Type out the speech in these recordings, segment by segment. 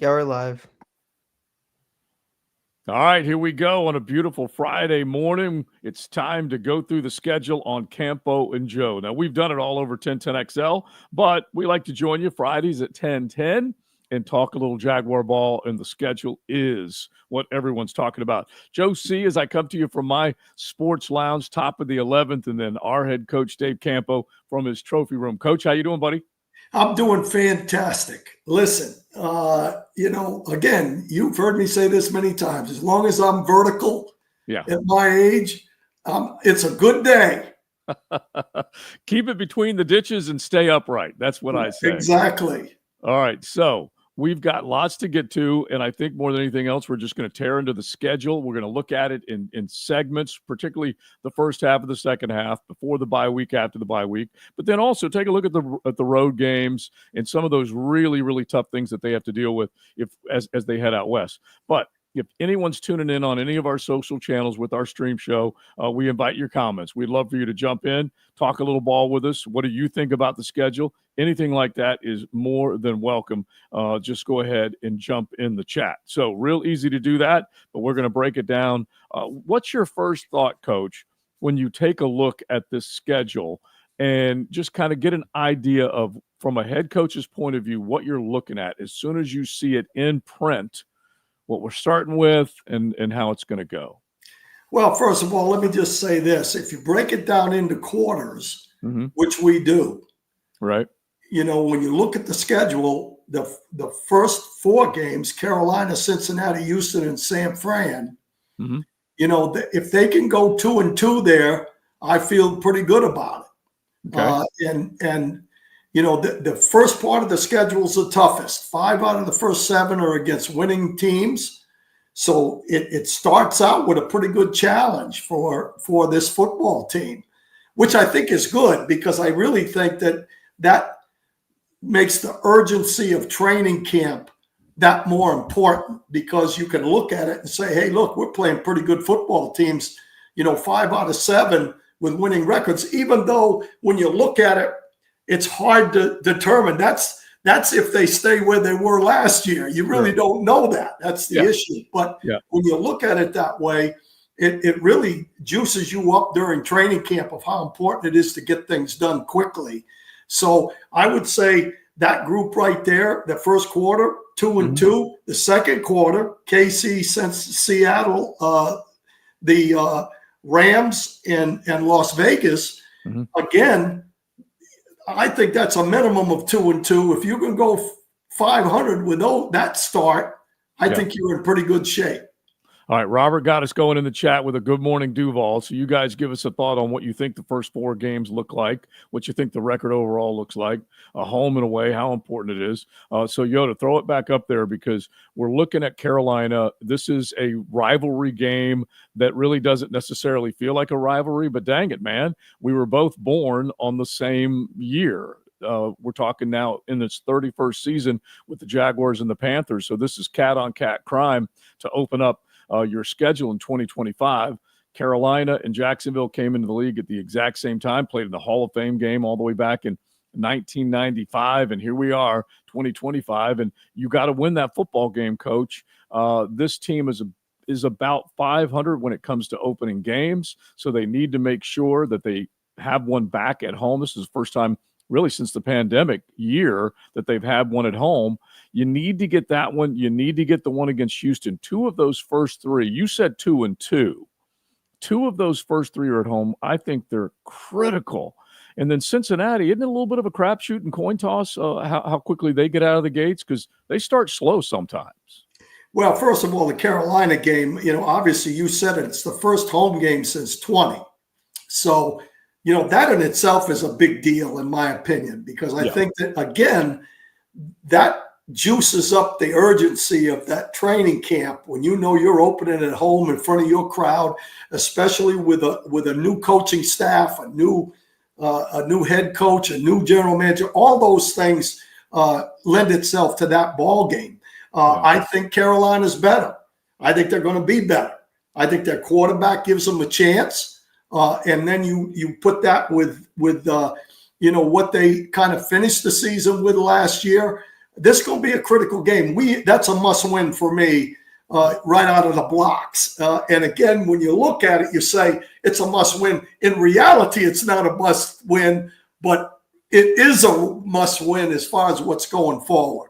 Yeah, we're live. All right, here we go on a beautiful Friday morning. It's time to go through the schedule on Campo and Joe. Now, we've done it all over 1010XL, but we like to join you Fridays at 1010 and talk a little Jaguar ball, and the schedule is what everyone's talking about. Joe C., as I come to you from my sports lounge, top of the 11th, and then our head coach, Dave Campo, from his trophy room. Coach, how you doing, buddy? I'm doing fantastic. Listen, again, you've heard me say this many times. As long as I'm vertical at my age, it's a good day. Keep it between the ditches and stay upright. That's what I say. Exactly. All right, so we've got lots to get to, and I think more than anything else, we're just going to tear into the schedule. We're going to look at it in segments, particularly the first half of the second half, before the bye week, after the bye week, but then also take a look at the road games and some of those really, really tough things that they have to deal with as they head out west. But if anyone's tuning in on any of our social channels with our stream show, we invite your comments. We'd love for you to jump in, talk a little ball with us. What do you think about the schedule? Anything like that is more than welcome. Just go ahead and jump in the chat. So real easy to do that, but we're going to break it down. What's your first thought, Coach, when you take a look at this schedule and just kind of get an idea of, from a head coach's point of view, what you're looking at as soon as you see it in print, what we're starting with, and how it's going to go? Well, first of all, let me just say this. If you break it down into quarters, which we do, right? When you look at the schedule, the first four games, Carolina, Cincinnati, Houston, and San Fran, if they can go 2-2 there, I feel pretty good about it. Okay. The first part of the schedule is the toughest. 5 out of the first 7 are against winning teams. So it starts out with a pretty good challenge for this football team, which I think is good, because I really think that makes the urgency of training camp that more important, because you can look at it and say, hey, look, we're playing pretty good football teams, 5 out of 7 with winning records, even though when you look at it, it's hard to determine. That's if they stay where they were last year. You really don't know that. That's the issue. But when you look at it that way, it really juices you up during training camp of how important it is to get things done quickly. So I would say that group right there, the first quarter, 2-2. The second quarter, KC, Seattle, the Rams, and Las Vegas. Again, I think that's a minimum of 2-2. If you can go 500 with that start, I think you're in pretty good shape. All right, Robert got us going in the chat with a good morning, Duval. So you guys give us a thought on what you think the first 4 games look like, what you think the record overall looks like, a home and away, how important it is. So Yoda, throw it back up there, because we're looking at Carolina. This is a rivalry game that really doesn't necessarily feel like a rivalry, but dang it, man, we were both born on the same year. We're talking now in its 31st season with the Jaguars and the Panthers. So this is cat-on-cat crime to open up your schedule in 2025. Carolina and Jacksonville came into the league at the exact same time, played in the Hall of Fame game all the way back in 1995, and here we are, 2025, and you got to win that football game, Coach. This team is about 500 when it comes to opening games, so they need to make sure that they have one back at home. This is the first time really since the pandemic year that they've had one at home. You need to get that one. You need to get the one against Houston. 2 of those first 3, you said 2-2. 2 of those first 3 are at home. I think they're critical. And then Cincinnati, isn't it a little bit of a crapshoot and coin toss how quickly they get out of the gates? Because they start slow sometimes. Well, first of all, the Carolina game, obviously you said it, it's the first home game since 20. So, that in itself is a big deal, in my opinion, because I think that, again, that juices up the urgency of that training camp when you're opening at home in front of your crowd, especially with a new coaching staff, a new head coach, a new general manager. All those things lend itself to that ball game. I think Carolina's better. I think they're going to be better. I think their quarterback gives them a chance. And then you put that with what they kind of finished the season with last year. this is going to be a critical game. That's a must-win for me right out of the blocks. And again, when you look at it, you say it's a must-win. In reality, it's not a must-win, but it is a must-win as far as what's going forward.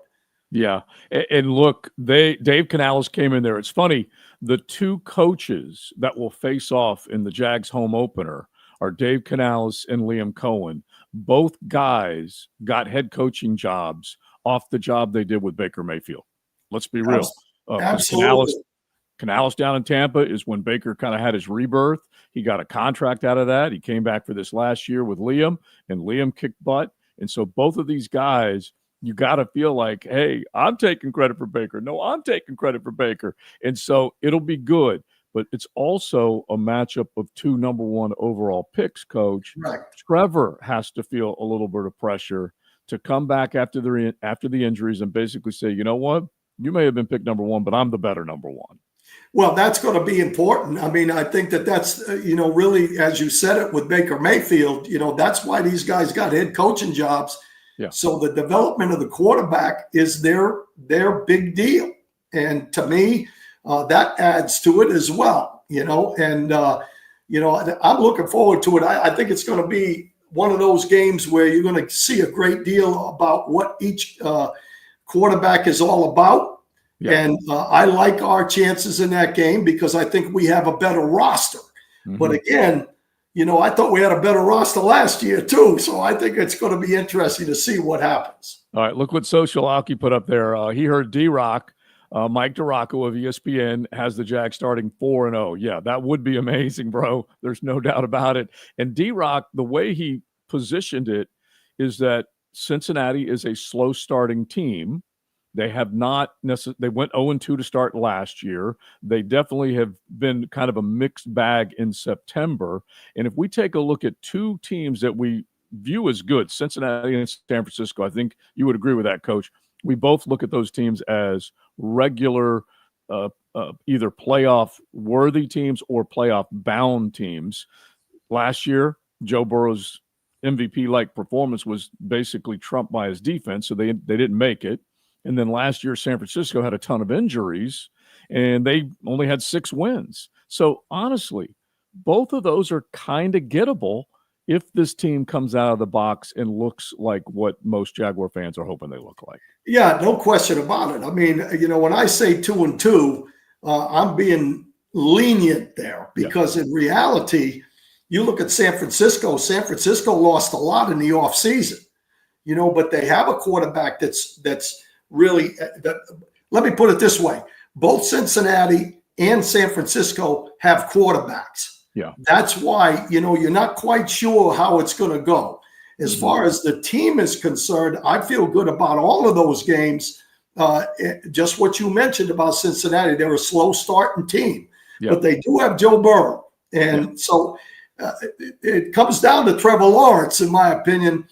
Yeah. And look, Dave Canales came in there. It's funny. The two coaches that will face off in the Jags home opener are Dave Canales and Liam Cohen. Both guys got head coaching jobs off the job they did with Baker Mayfield. Let's be real. Absolutely. Canales down in Tampa is when Baker kind of had his rebirth. He got a contract out of that. He came back for this last year with Liam, and Liam kicked butt. And so both of these guys, you got to feel like, hey, I'm taking credit for Baker. No, I'm taking credit for Baker. And so it'll be good. But it's also a matchup of two number one overall picks, Coach. Right. Trevor has to feel a little bit of pressure to come back after the injuries and basically say, you know what? You may have been picked number one, but I'm the better number one. Well, that's going to be important. I mean, I think that's, really, as you said it with Baker Mayfield, that's why these guys got head coaching jobs. Yeah. So the development of the quarterback is their big deal. And to me, that adds to it as well, and, I'm looking forward to it. I think it's going to be one of those games where you're going to see a great deal about what each quarterback is all about. Yeah. And I like our chances in that game because I think we have a better roster. Mm-hmm. But again, I thought we had a better roster last year too. So I think it's going to be interesting to see what happens. All right, look what Social Alki put up there. He heard D-Rock, Mike DeRocco of ESPN, has the Jags starting 4-0. Yeah, that would be amazing, bro. There's no doubt about it. And D-Rock, the way he positioned it is that Cincinnati is a slow starting team. They have not necessarily, they went 0-2 to start last year. They definitely have been kind of a mixed bag in September. And if we take a look at two teams that we view as good, Cincinnati and San Francisco, I think you would agree with that, Coach. We both look at those teams as regular, either playoff worthy teams or playoff bound teams. Last year, Joe Burrow's MVP-like performance was basically trumped by his defense, so they didn't make it. And then last year, San Francisco had a ton of injuries, and they only had 6 wins. So honestly, both of those are kind of gettable if this team comes out of the box and looks like what most Jaguar fans are hoping they look like. Yeah, no question about it. I mean, when I say 2-2, I'm being lenient there because in reality, you look at San Francisco. San Francisco lost a lot in the offseason, but they have a quarterback that's really, let me put it this way. Both Cincinnati and San Francisco have quarterbacks. Yeah. That's why, you're not quite sure how it's going to go. As far as the team is concerned, I feel good about all of those games. Just what you mentioned about Cincinnati, they're a slow starting team, but they do have Joe Burrow. And so it comes down to Trevor Lawrence, in my opinion.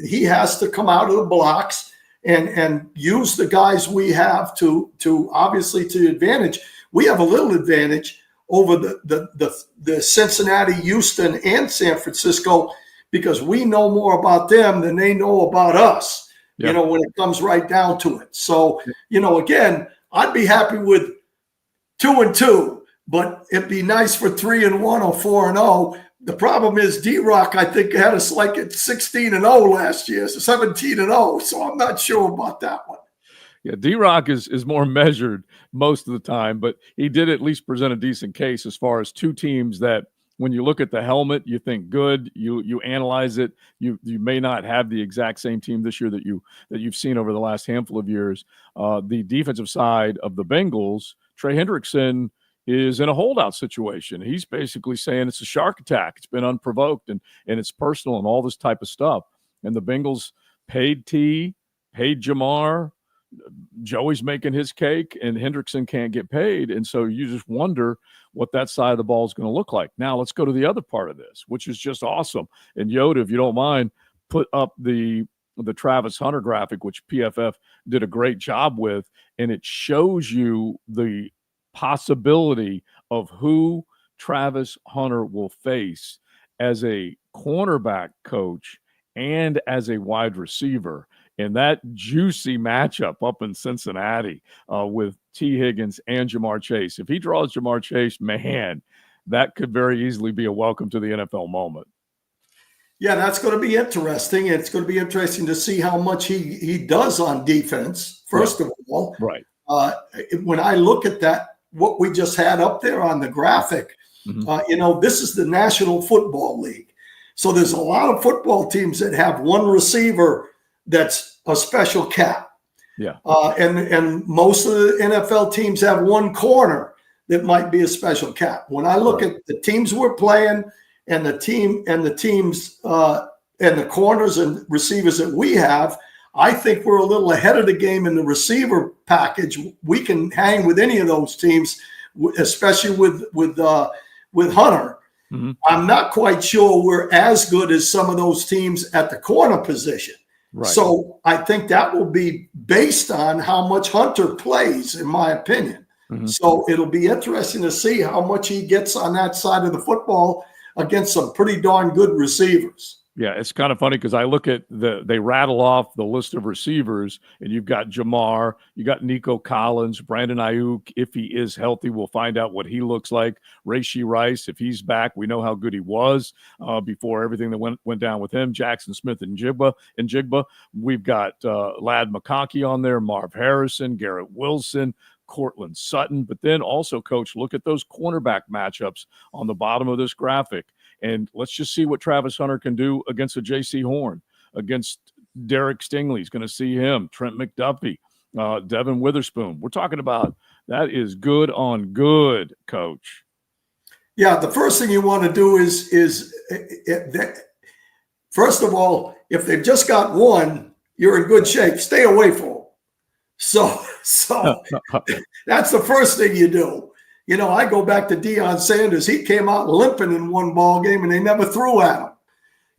He has to come out of the blocks and use the guys we have to obviously to advantage. We have a little advantage over the Cincinnati, Houston, and San Francisco because we know more about them than they know about us, when it comes right down to it. So, again, I'd be happy with 2-2, but it'd be nice for 3-1 or 4-0. The problem is D-Rock, I think, had us like at 16-0 last year, so 17-0. So I'm not sure about that one. Yeah, D-Rock is more measured most of the time, but he did at least present a decent case as far as two teams that when you look at the helmet, you think good, you analyze it, you may not have the exact same team this year that you've seen over the last handful of years. The defensive side of the Bengals, Trey Hendrickson is in a holdout situation. He's basically saying it's a shark attack. It's been unprovoked and it's personal and all this type of stuff. And the Bengals paid T, paid Jamar. Joey's making his cake and Hendrickson can't get paid. And so you just wonder what that side of the ball is going to look like. Now let's go to the other part of this, which is just awesome. And Yoda, if you don't mind, put up the Travis Hunter graphic, which PFF did a great job with. And it shows you the possibility of who Travis Hunter will face as a cornerback coach and as a wide receiver. And that juicy matchup up in Cincinnati with T. Higgins and Jamar Chase. If he draws Jamar Chase, man, that could very easily be a welcome to the NFL moment. Yeah, that's going to be interesting. It's going to be interesting to see how much he does on defense, first of all. Right. When I look at that, what we just had up there on the graphic, this is the National Football League. So there's a lot of football teams that have one receiver that's a special cat. Yeah. And most of the NFL teams have one corner that might be a special cat. When I look at the teams we're playing and the teams and the corners and receivers that we have, I think we're a little ahead of the game in the receiver package. We can hang with any of those teams, especially with Hunter. Mm-hmm. I'm not quite sure we're as good as some of those teams at the corner position. Right. So I think that will be based on how much Hunter plays, in my opinion. Mm-hmm. So it'll be interesting to see how much he gets on that side of the football against some pretty darn good receivers. Yeah, it's kind of funny because I look at they rattle off the list of receivers, and you've got Jamar, you got Nico Collins, Brandon Ayuk. If he is healthy, we'll find out what he looks like. Rashee Rice, if he's back, we know how good he was before everything that went down with him. Jackson Smith and Jigba. We've got Lad McConkey on there, Marv Harrison, Garrett Wilson, Cortland Sutton. But then also, Coach, look at those cornerback matchups on the bottom of this graphic. And let's just see what Travis Hunter can do against a J.C. Horn, against Derek Stingley. He's going to see him, Trent McDuffie, Devin Witherspoon. We're talking about that is good on good, Coach. Yeah, the first thing you want to do is first of all, if they've just got one, you're in good shape. Stay away from them. So that's the first thing you do. You know, I go back to Deion Sanders. He came out limping in one ball game, and they never threw at him.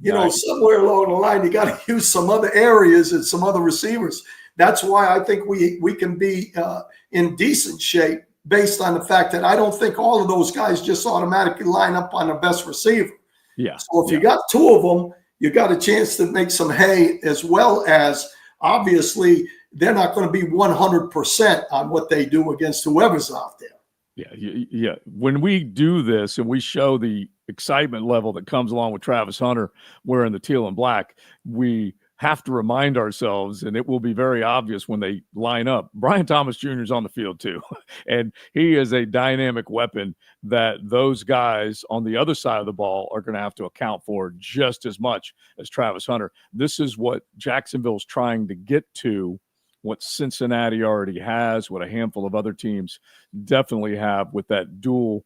You know, somewhere along the line, you got to use some other areas and some other receivers. That's why I think we can be in decent shape based on the fact that I don't think all of those guys just automatically line up on the best receiver. Yeah. So if you got two of them, you got a chance to make some hay, as well as obviously they're not going to be 100% on what they do against whoever's out there. Yeah. When we do this and we show the excitement level that comes along with Travis Hunter wearing the teal and black, we have to remind ourselves, and it will be very obvious when they line up. Brian Thomas Jr. is on the field too, and he is a dynamic weapon that those guys on the other side of the ball are going to have to account for just as much as Travis Hunter. This is what Jacksonville's trying to get to, what Cincinnati already has, what a handful of other teams definitely have, with that dual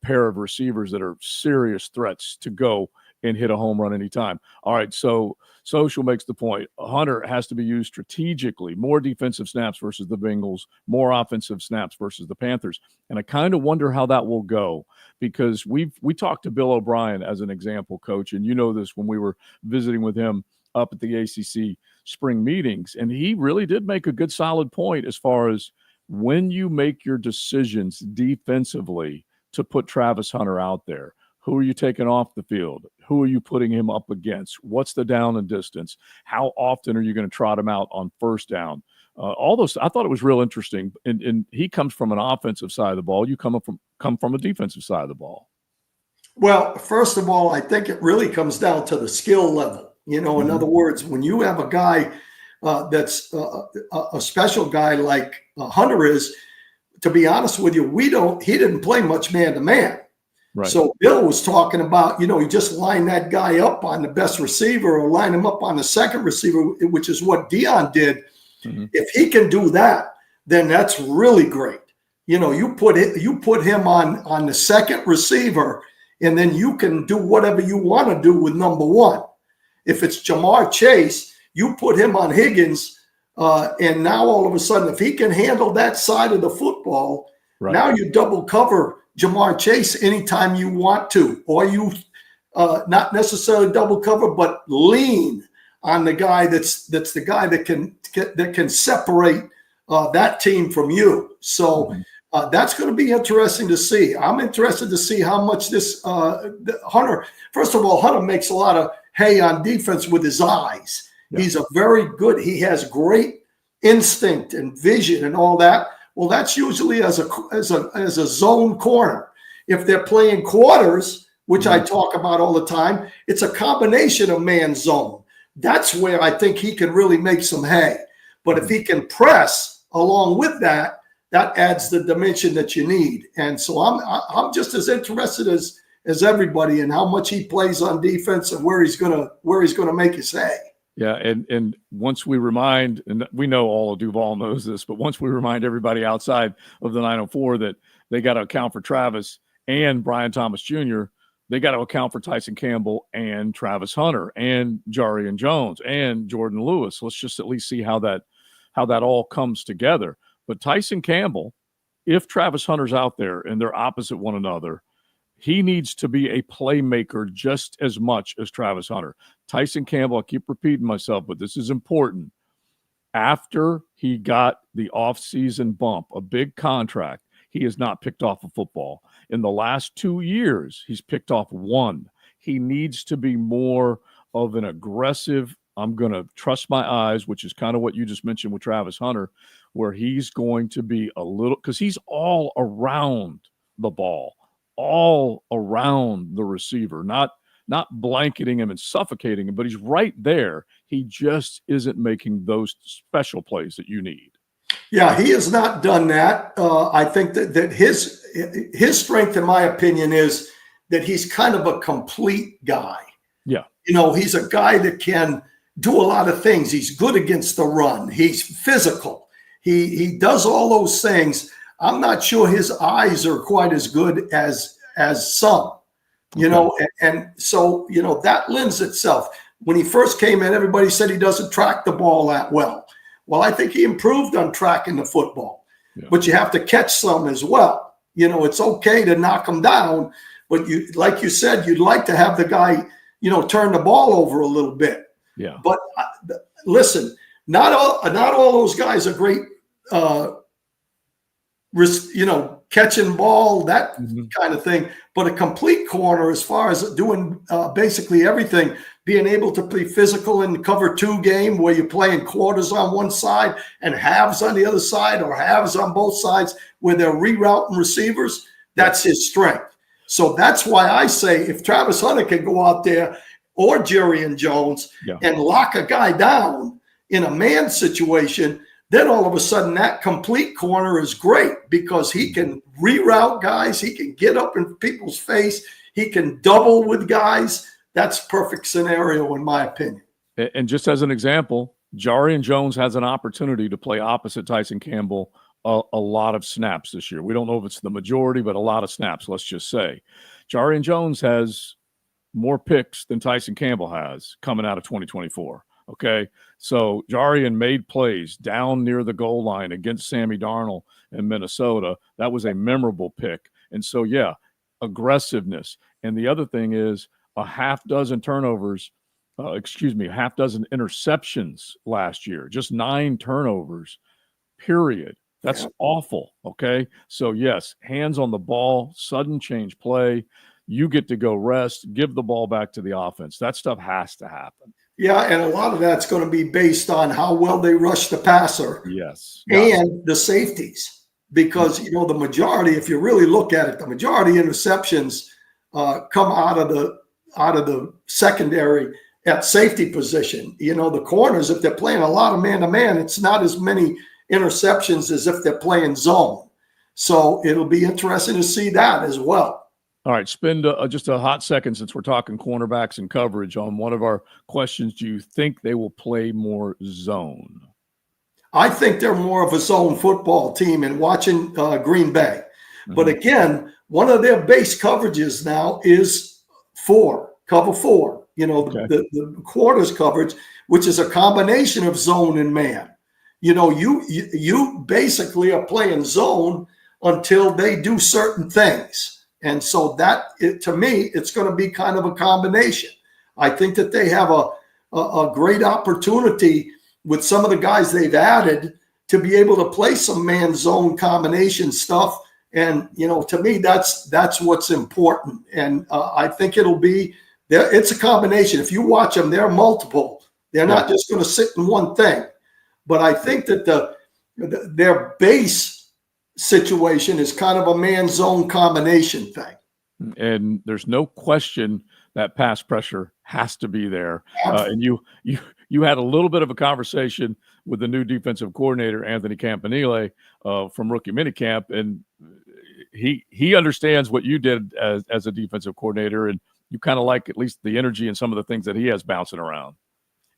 pair of receivers that are serious threats to go and hit a home run anytime. All right, so Social makes the point. Hunter has to be used strategically, more defensive snaps versus the Bengals, more offensive snaps versus the Panthers. And I kind of wonder how that will go, because we talked to Bill O'Brien as an example, Coach, and you know this when we were visiting with him up at the ACC spring meetings. And he really did make a good solid point as far as when you make your decisions defensively to put Travis Hunter out there, who are you taking off the field? Who are you putting him up against? What's the down and distance? How often are you going to trot him out on first down? All those, I thought it was real interesting. And he comes from an offensive side of the ball. You come from a defensive side of the ball. Well, first of all, I think it really comes down to the skill level. You know, in other words, when you have a guy that's a special guy like Hunter is, to be honest with you, he didn't play much man-to-man. Right. So Bill was talking about, you just line that guy up on the best receiver or line him up on the second receiver, which is what Deion did. Mm-hmm. If he can do that, then that's really great. You put him on the second receiver, and then you can do whatever you want to do with number one. If it's Jamar Chase, you put him on Higgins, and now all of a sudden, if he can handle that side of the football, now you double cover Jamar Chase anytime you want to, or you not necessarily double cover, but lean on the guy that's the guy that can separate that team from you. So that's going to be interesting to see. I'm interested to see how much this Hunter. First of all, Hunter makes a lot of hay on defense with his eyes. Yeah. He's he has great instinct and vision and all that. Well, that's usually as a zone corner. If they're playing quarters, which I talk about all the time, it's a combination of man zone. That's where I think he can really make some hay. But if he can press along with that, that adds the dimension that you need. And so I'm just as interested as everybody in how much he plays on defense and where he's gonna make his hay. Yeah, and once we remind, and we know all of Duval knows this, but once we remind everybody outside of the 904 that they got to account for Travis and Brian Thomas Jr., they got to account for Tyson Campbell and Travis Hunter and Jarian Jones and Jordan Lewis. Let's just at least see how that all comes together. But Tyson Campbell, if Travis Hunter's out there and they're opposite one another, he needs to be a playmaker just as much as Travis Hunter. Tyson Campbell, I keep repeating myself, but this is important. After he got the offseason bump, a big contract, he has not picked off a football. In the last 2 years, he's picked off one. He needs to be more of an aggressive, I'm going to trust my eyes, which is kind of what you just mentioned with Travis Hunter, where he's going to be a little, because he's all around the ball, all around the receiver, not blanketing him and suffocating him, but he's right there. He just isn't making those special plays that you need. Yeah, he has not done that. I think that his strength, in my opinion, is that he's kind of a complete guy. Yeah. He's a guy that can do a lot of things. He's good against the run. He's physical. He does all those things. I'm not sure his eyes are quite as good as some, and so, that lends itself. When he first came in, everybody said he doesn't track the ball that well. Well, I think he improved on tracking the football, but you have to catch some as well. It's okay to knock them down, but like you said, you'd like to have the guy, turn the ball over a little bit. Yeah. But listen, not all those guys are great, catching ball, that kind of thing. But a complete corner, as far as doing basically everything, being able to play physical in cover 2 game where you're playing quarters on one side and halves on the other side, or halves on both sides where they're rerouting receivers, that's his strength. So that's why I say if Travis Hunter can go out there, or Jarian Jones, and lock a guy down in a man situation, then all of a sudden that complete corner is great because he can reroute guys. He can get up in people's face. He can double with guys. That's perfect scenario in my opinion. And just as an example, Jarian Jones has an opportunity to play opposite Tyson Campbell a lot of snaps this year. We don't know if it's the majority, but a lot of snaps, let's just say. Jarian Jones has more picks than Tyson Campbell has coming out of 2024. Okay, so Jarian made plays down near the goal line against Sammy Darnold in Minnesota. That was a memorable pick. And so, aggressiveness. And the other thing is a half dozen interceptions last year, just 9 turnovers, period. That's awful, okay? So, yes, hands on the ball, sudden change play. You get to go rest, give the ball back to the offense. That stuff has to happen. Yeah, and a lot of that's going to be based on how well they rush the passer. Yes. And the safeties. Because, the majority, if you really look at it, the majority of interceptions come out of the secondary at safety position. The corners, if they're playing a lot of man-to-man, it's not as many interceptions as if they're playing zone. So it'll be interesting to see that as well. All right, spend just a hot second since we're talking cornerbacks and coverage on one of our questions. Do you think they will play more zone? I think they're more of a zone football team and watching Green Bay. But again, one of their base coverages now is cover 4. The quarters coverage, which is a combination of zone and man. You basically are playing zone until they do certain things. And so to me, it's going to be kind of a combination. I think that they have a great opportunity with some of the guys they've added to be able to play some man zone combination stuff. And, to me, that's what's important. And I think it's a combination. If you watch them, they're multiple. They're not just going to sit in one thing. But I think that their base situation is kind of a man-zone combination thing. And there's no question that pass pressure has to be there. And you had a little bit of a conversation with the new defensive coordinator, Anthony Campanile, from rookie minicamp, and he understands what you did as a defensive coordinator, and you kind of like at least the energy and some of the things that he has bouncing around.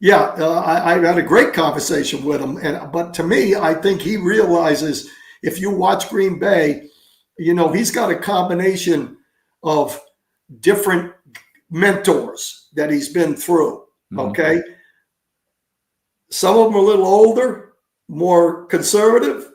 Yeah, I had a great conversation with him, but to me, I think he realizes if you watch Green Bay, he's got a combination of different mentors that he's been through. Okay, some of them are a little older, more conservative.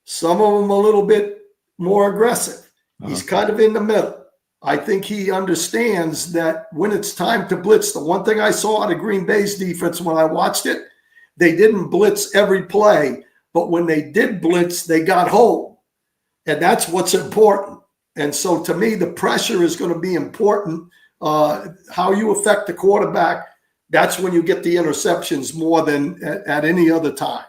Some of them a little bit more aggressive. He's kind of in the middle. I think he understands that when it's time to blitz, the one thing I saw out of Green Bay's defense when I watched it, they didn't blitz every play, but when they did blitz, they got home. And that's what's important. And so to me, the pressure is going to be important. How you affect the quarterback, that's when you get the interceptions more than at any other time.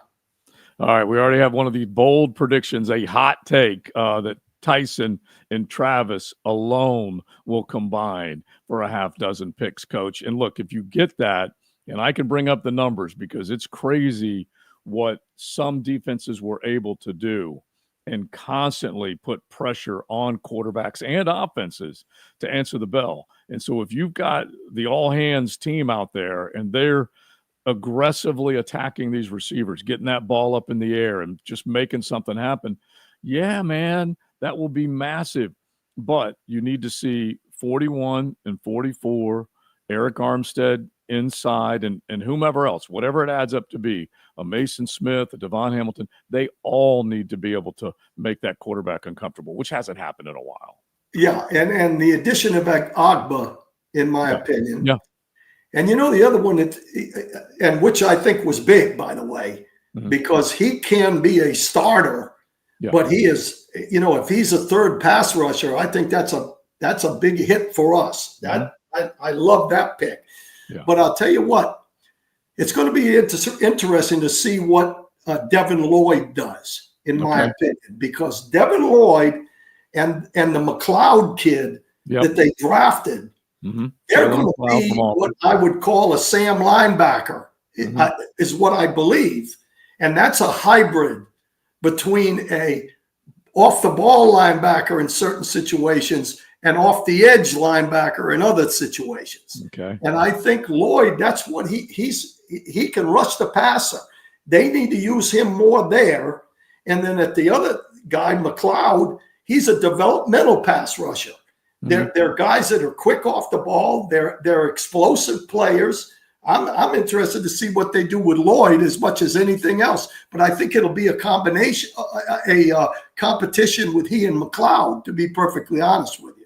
All right, we already have one of the bold predictions, a hot take that Tyson and Travis alone will combine for a half dozen picks, Coach. And look, if you get that, and I can bring up the numbers because it's crazy what some defenses were able to do and constantly put pressure on quarterbacks and offenses to answer the bell. And so if you've got the all-hands team out there and they're aggressively attacking these receivers, getting that ball up in the air and just making something happen, yeah, man, that will be massive. But you need to see 41 and 44, Eric Armstead inside, and whomever else, whatever it adds up to be, a Mason Smith, a Devon Hamilton, they all need to be able to make that quarterback uncomfortable, which hasn't happened in a while. Yeah, and the addition of Agba, in my opinion. Yeah. And the other one, and which I think was big, by the way, because he can be a starter. Yeah. But he is, if he's a third pass rusher, I think that's a big hit for us. I love that pick. Yeah. But I'll tell you what, it's going to be interesting to see what Devin Lloyd does, in my opinion, because Devin Lloyd and the McLeod kid that they drafted, they're going to be what I would call a Sam linebacker, is what I believe. And that's a hybrid between a off-the-ball linebacker in certain situations and off-the-edge linebacker in other situations. Okay. And I think Lloyd, that's what he can rush the passer. They need to use him more there. And then at the other guy, McLeod, he's a developmental pass rusher. They're guys that are quick off the ball. They're explosive players. I'm interested to see what they do with Lloyd as much as anything else. But I think it'll be a combination, a competition with he and McLeod, to be perfectly honest with you.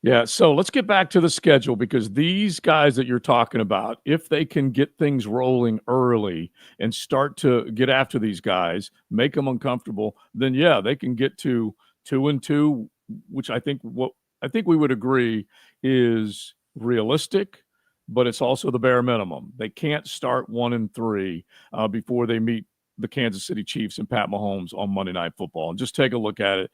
Yeah, so let's get back to the schedule, because these guys that you're talking about, if they can get things rolling early and start to get after these guys, make them uncomfortable, then yeah, they can get to 2-2, which I think we would agree is realistic, but it's also the bare minimum. They can't start 1-3 before they meet the Kansas City Chiefs and Pat Mahomes on Monday Night Football. And just take a look at it,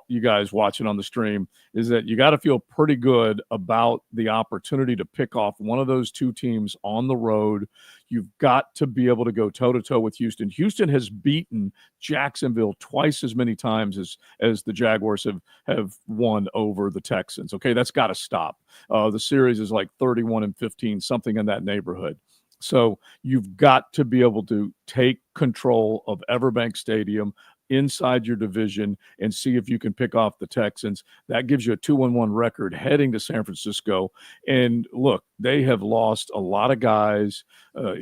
you guys watching on the stream, is that you got to feel pretty good about the opportunity to pick off one of those two teams on the road. You've got to be able to go toe-to-toe with Houston. Houston has beaten Jacksonville twice as many times as the Jaguars have won over the Texans. Okay, that's got to stop. The series is like 31-15, something in that neighborhood. So you've got to be able to take control of Everbank Stadium inside your division and see if you can pick off the Texans. That gives you a 2-1 record heading to San Francisco. And look, they have lost a lot of guys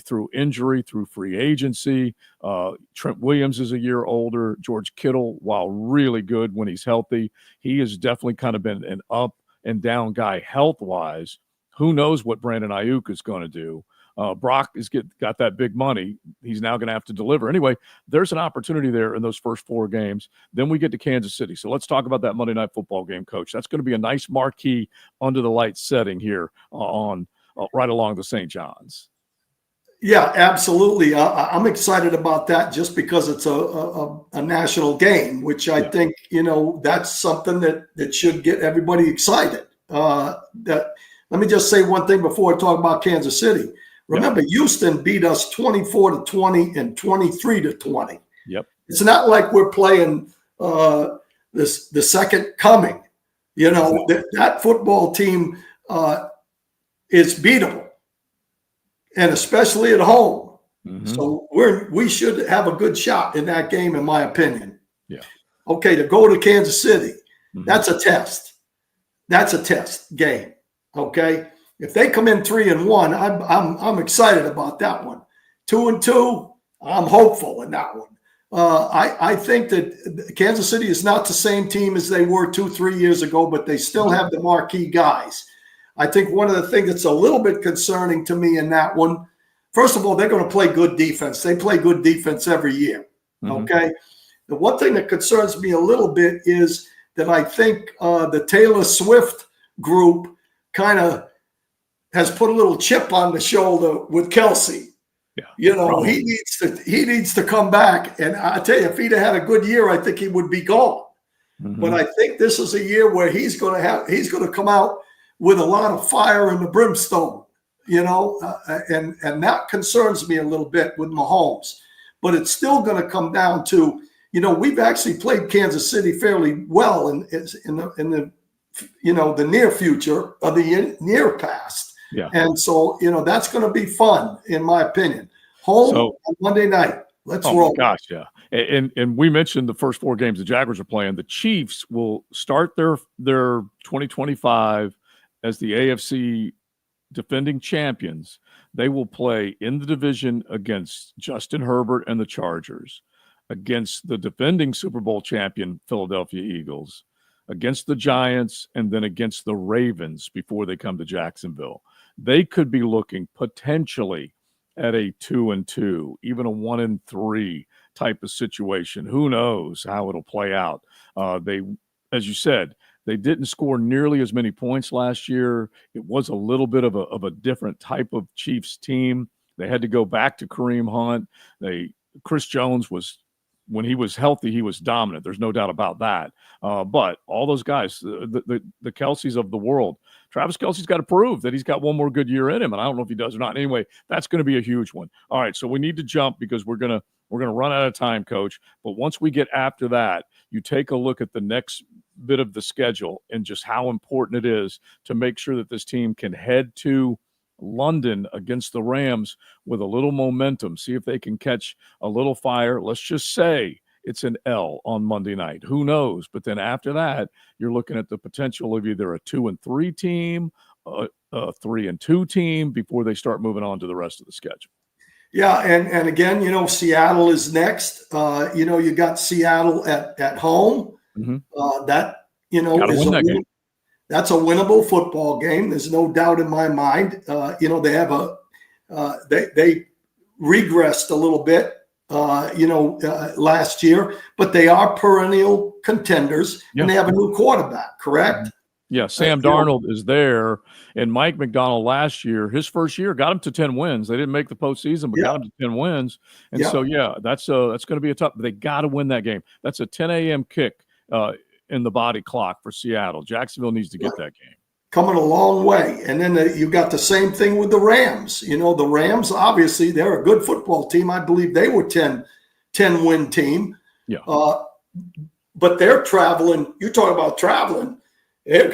through injury, through free agency. Trent Williams is a year older. George Kittle, while really good when he's healthy, he has definitely kind of been an up and down guy health-wise. Who knows what Brandon Ayuk is going to do? Brock got that big money. He's now going to have to deliver. Anyway, there's an opportunity there in those first four games. Then we get to Kansas City. So let's talk about that Monday Night Football game, Coach. That's going to be a nice marquee under the lights setting here on right along the St. John's. Yeah, absolutely. I'm excited about that just because it's a national game, which I think, that's something that should get everybody excited. That Let me just say one thing before I talk about Kansas City. Remember, Houston beat us 24-20 and 23-20. Yep. It's not like we're playing the second coming. That football team is beatable, and especially at home. Mm-hmm. So we should have a good shot in that game, in my opinion. Yeah. Okay, to go to Kansas City, that's a test. That's a test game. Okay, if they come in 3-1, I'm excited about that one. 2-2, I'm hopeful in that one. I think that Kansas City is not the same team as they were 2-3 years ago, but they still have the marquee guys. I think one of the things that's a little bit concerning to me in that one, first of all, they're going to play good defense. They play good defense every year. Okay. The one thing that concerns me a little bit is that I think the Taylor Swift group kind of has put a little chip on the shoulder with Kelsey. Yeah, he needs to come back. And I tell you, if he'd had a good year, I think he would be gone. But I think this is a year where he's going to come out with a lot of fire in the brimstone, and that concerns me a little bit with Mahomes. But it's still going to come down to, we've actually played Kansas City fairly well in the near future or the near past. Yeah. And so, that's going to be fun, in my opinion. Home on Monday night. Let's roll. My gosh, yeah. And we mentioned the first 4 games the Jaguars are playing. The Chiefs will start their 2025 as the AFC defending champions. They will play in the division against Justin Herbert and the Chargers, against the defending Super Bowl champion Philadelphia Eagles, against the Giants, and then against the Ravens before they come to Jacksonville. They could be looking potentially at a 2-2, even a 1-3 type of situation. Who knows how it'll play out? They, as you said, they didn't score nearly as many points last year. It was a little bit of a different type of Chiefs team. They had to go back to Kareem Hunt. Chris Jones was, when he was healthy, he was dominant. There's no doubt about that. But all those guys, the Kelceys of the world, Travis Kelce's got to prove that he's got one more good year in him, and I don't know if he does or not. Anyway, that's going to be a huge one. All right, so we need to jump because we're gonna run out of time, Coach. But once we get after that, you take a look at the next bit of the schedule and just how important it is to make sure that this team can head to London against the Rams with a little momentum, see if they can catch a little fire. Let's just say it's an L on Monday night. Who knows? But then after that, you're looking at the potential of either a 2-3 team, a 3-2 team before they start moving on to the rest of the schedule. Yeah, and again, Seattle is next. You got Seattle at home. That is win that game. That's a winnable football game. There's no doubt in my mind. They have they regressed a little bit, last year, but they are perennial contenders, and they have a new quarterback, correct? Yeah, Sam Darnold is there, and Mike McDonald last year, his first year, got him to 10 wins. They didn't make the postseason, but got him to 10 wins. And so, that's going to be a tough. They got to win that game. That's a 10 a.m. kick in the body clock for Seattle. Jacksonville needs to get that game. Coming a long way. And then you got the same thing with the Rams. The Rams, obviously, they're a good football team. I believe they were 10-win team. Yeah. But they're traveling. You talk about traveling. They're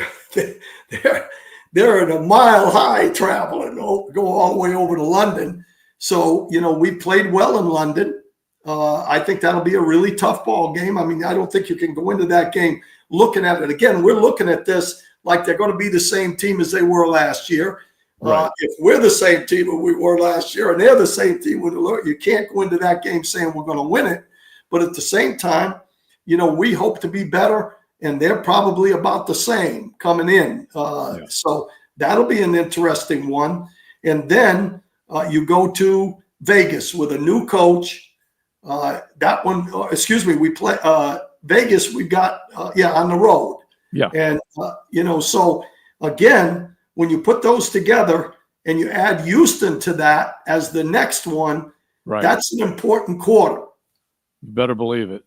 at a mile high traveling, go all the way over to London. So, we played well in London. I think that'll be a really tough ball game. I mean, I don't think you can go into that game looking at it. Again, we're looking at this like they're going to be the same team as they were last year. Right. If we're the same team as we were last year and they're the same team, you can't go into that game saying we're going to win it. But at the same time, we hope to be better, and they're probably about the same coming in. So that'll be an interesting one. And then you go to Vegas with a new coach. We play Vegas. We got on the road. Yeah. And so again, when you put those together, and you add Houston to that as the next one, Right. That's an important quarter. You better believe it.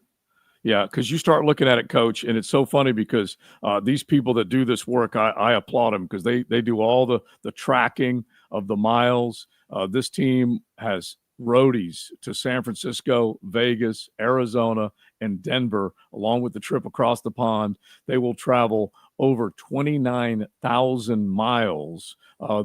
Yeah, because you start looking at it, Coach, and it's so funny because these people that do this work, I applaud them because they do all the tracking of the miles. This team has roadies to San Francisco, Vegas, Arizona, and Denver, along with the trip across the pond. They will travel over 29,000 miles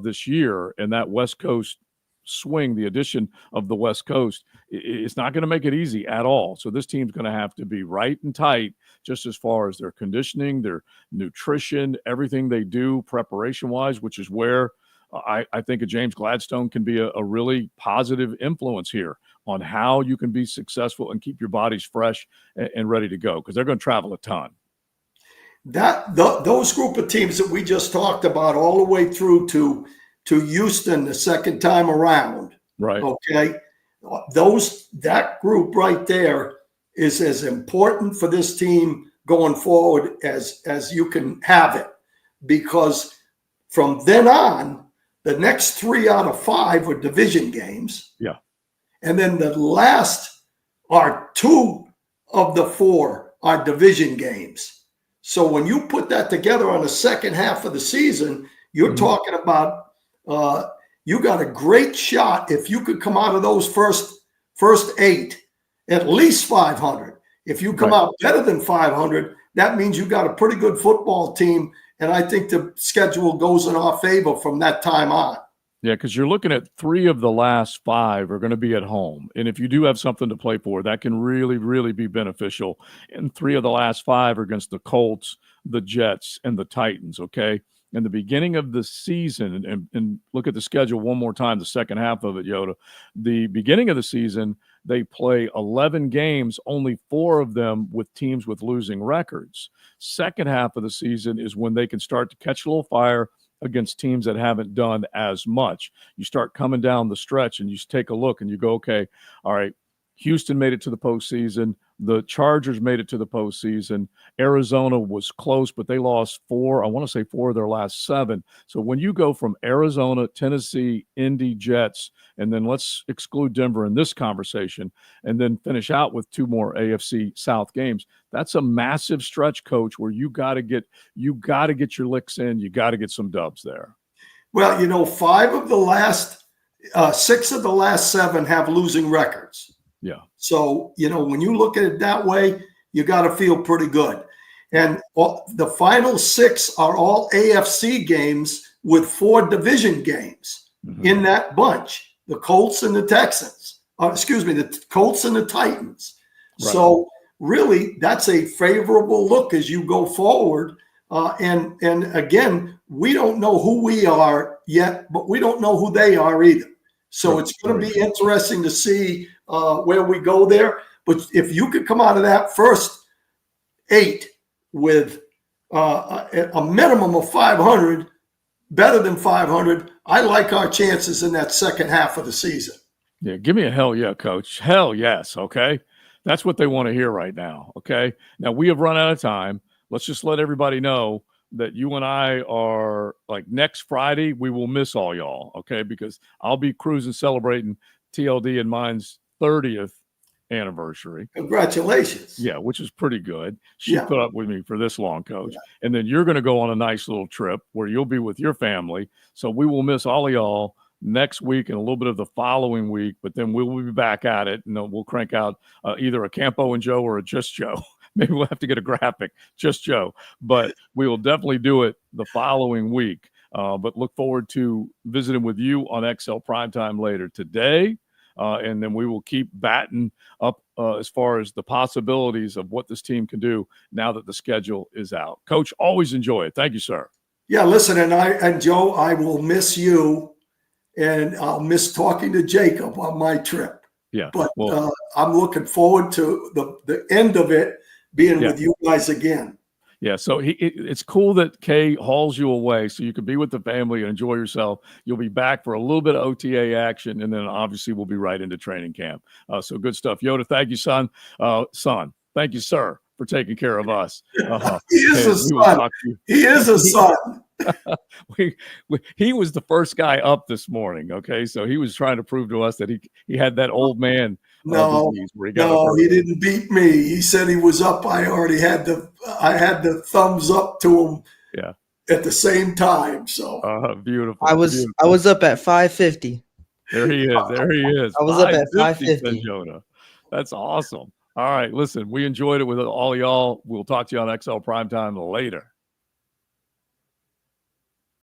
this year, and that West Coast swing, the addition of the West Coast, it's not going to make it easy at all. So this team's going to have to be right and tight just as far as their conditioning, their nutrition, everything they do preparation-wise, which is where I think a James Gladstone can be a really positive influence here on how you can be successful and keep your bodies fresh and ready to go, because they're going to travel a ton. Those group of teams that we just talked about all the way through to Houston the second time around. Right. Okay. That group right there is as important for this team going forward as you can have it, because from then on, the next 3 out of 5 are division games. Yeah. And then the last are 2 of the 4 are division games. So when you put that together on the second half of the season, you're talking about you got a great shot if you could come out of those first 8 at least 500. If you come out better than 500, that means you got a pretty good football team, and I think the schedule goes in our favor from that time on. Yeah, because you're looking at 3 of the last 5 are going to be at home, and if you do have something to play for, that can really, really be beneficial. And 3 of the last 5 are against the Colts, the Jets, and the Titans. Okay. In the beginning of the season, and look at the schedule one more time, the second half of it, Yoda. The beginning of the season, they play 11 games, only 4 of them with teams with losing records. Second half of the season is when they can start to catch a little fire against teams that haven't done as much. You start coming down the stretch and you take a look and you go, okay, all right, Houston made it to the postseason. The Chargers made it to the postseason. Arizona was close, but they lost 4 of their last 7. So when you go from Arizona, Tennessee, Indy, Jets, and then let's exclude Denver in this conversation, and then finish out with 2 more AFC South games, that's a massive stretch, Coach, where you got to get your licks in. You got to get some dubs there. Well, 6 of the last 7 have losing records. Yeah. So, when you look at it that way, you got to feel pretty good. And the final 6 are all AFC games with 4 division games in that bunch. The Colts and the Texans. The Colts and the Titans. Right. So, really, that's a favorable look as you go forward. And again, we don't know who we are yet, but we don't know who they are either. So it's going to be interesting to see where we go there. But if you could come out of that first 8 with a minimum of 500, better than 500, I like our chances in that second half of the season. Yeah, give me a hell yeah, Coach. Hell yes, okay? That's what they want to hear right now, okay? Now, we have run out of time. Let's just let everybody know that you and I are, like, next Friday, we will miss all y'all, okay? Because I'll be cruising celebrating TLD and mine's 30th anniversary. Congratulations. Yeah, which is pretty good. She put up with me for this long, Coach. Yeah. And then you're going to go on a nice little trip where you'll be with your family. So we will miss all of y'all next week and a little bit of the following week, but then we will be back at it. And we'll crank out either a Campo and Joe or a Just Joe. Maybe we'll have to get a graphic, Just Joe. But we will definitely do it the following week. But look forward to visiting with you on XL Primetime later today. And then we will keep batting up as far as the possibilities of what this team can do now that the schedule is out. Coach, always enjoy it. Thank you, sir. Yeah, listen, and Joe, I will miss you, and I'll miss talking to Jacob on my trip. Yeah, but I'm looking forward to the end of it being with you guys again. Yeah, so it's cool that Kay hauls you away so you can be with the family and enjoy yourself. You'll be back for a little bit of OTA action, and then obviously we'll be right into training camp. So good stuff. Yoda, thank you, son. Thank you, sir, for taking care of us. He is a son. He is a son. He was the first guy up this morning. Okay, so he was trying to prove to us that he had that old man disease where he got no, he didn't beat me. He said he was up. I already had the thumbs up to him. Yeah. At the same time. So beautiful. I was up at 5:50. There he is. There he is. I was up at 5:50. Jonah. That's awesome. All right, listen, we enjoyed it with all y'all. We'll talk to you on XL Primetime later.